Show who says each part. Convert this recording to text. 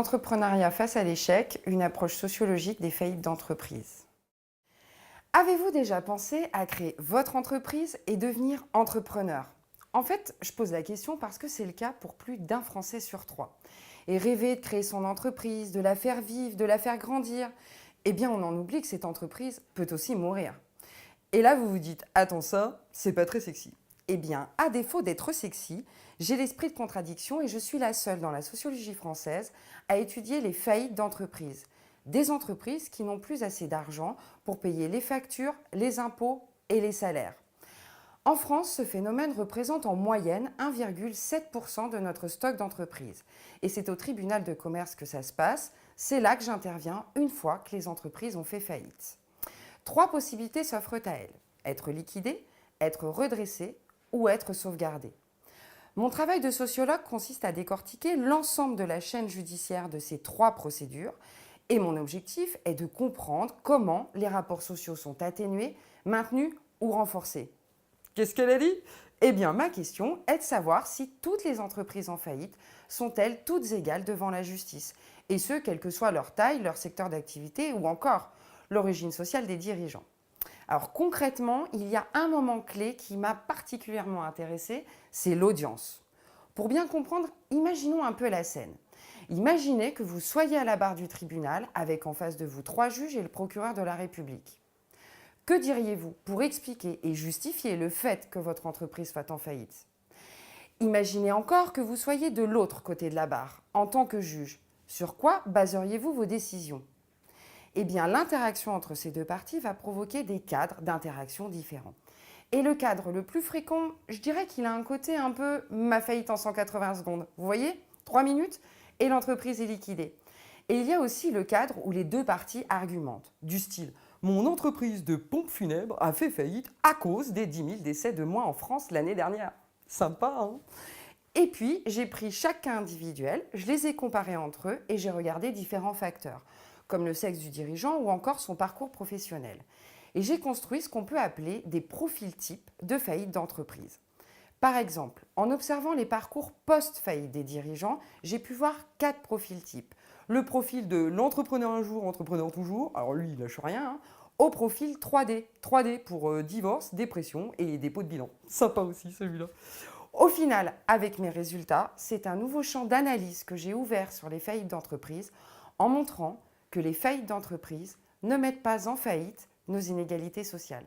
Speaker 1: L'entrepreneuriat face à l'échec, une approche sociologique des faillites d'entreprise. Avez-vous déjà pensé à créer votre entreprise et devenir entrepreneur? En fait, je pose la question parce que c'est le cas pour plus d'un Français sur trois. Et rêver de créer son entreprise, de la faire vivre, de la faire grandir, eh bien on en oublie que cette entreprise peut aussi mourir. Et là, vous vous dites, attends ça, c'est pas très sexy. Eh bien, à défaut d'être sexy, j'ai l'esprit de contradiction et je suis la seule dans la sociologie française à étudier les faillites d'entreprises. Des entreprises qui n'ont plus assez d'argent pour payer les factures, les impôts et les salaires. En France, ce phénomène représente en moyenne 1,7% de notre stock d'entreprises. Et c'est au tribunal de commerce que ça se passe. C'est là que j'interviens une fois que les entreprises ont fait faillite. Trois possibilités s'offrent à elles. Être liquidée, être redressée ou être sauvegardée. Mon travail de sociologue consiste à décortiquer l'ensemble de la chaîne judiciaire de ces trois procédures et mon objectif est de comprendre comment les rapports sociaux sont atténués, maintenus ou renforcés. Qu'est-ce qu'elle a dit? Eh bien, ma question est de savoir si toutes les entreprises en faillite sont-elles toutes égales devant la justice, et ce, quelle que soit leur taille, leur secteur d'activité ou encore l'origine sociale des dirigeants. Alors concrètement, il y a un moment clé qui m'a particulièrement intéressée, c'est l'audience. Pour bien comprendre, imaginons un peu la scène. Imaginez que vous soyez à la barre du tribunal avec en face de vous 3 juges et le procureur de la République. Que diriez-vous pour expliquer et justifier le fait que votre entreprise soit en faillite? Imaginez encore que vous soyez de l'autre côté de la barre, en tant que juge. Sur quoi baseriez-vous vos décisions? Eh bien, l'interaction entre ces deux parties va provoquer des cadres d'interaction différents. Et le cadre le plus fréquent, je dirais qu'il a un côté un peu ma faillite en 180 secondes. Vous voyez, 3 minutes et l'entreprise est liquidée. Et il y a aussi le cadre où les deux parties argumentent, du style « Mon entreprise de pompes funèbres a fait faillite à cause des 10 000 décès de moins en France l'année dernière. » Sympa, hein? Et puis, j'ai pris chaque cas individuel, je les ai comparés entre eux et j'ai regardé différents facteurs, comme le sexe du dirigeant ou encore son parcours professionnel. Et j'ai construit ce qu'on peut appeler des profils types de faillite d'entreprise. Par exemple, en observant les parcours post-faillite des dirigeants, j'ai pu voir 4 profils types. Le profil de l'entrepreneur un jour, entrepreneur toujours, alors lui il lâche rien, hein, au profil 3D. 3D pour divorce, dépression et dépôt de bilan. Sympa aussi celui-là. Au final, avec mes résultats, c'est un nouveau champ d'analyse que j'ai ouvert sur les faillites d'entreprise en montrant que les faillites d'entreprise ne mettent pas en faillite nos inégalités sociales.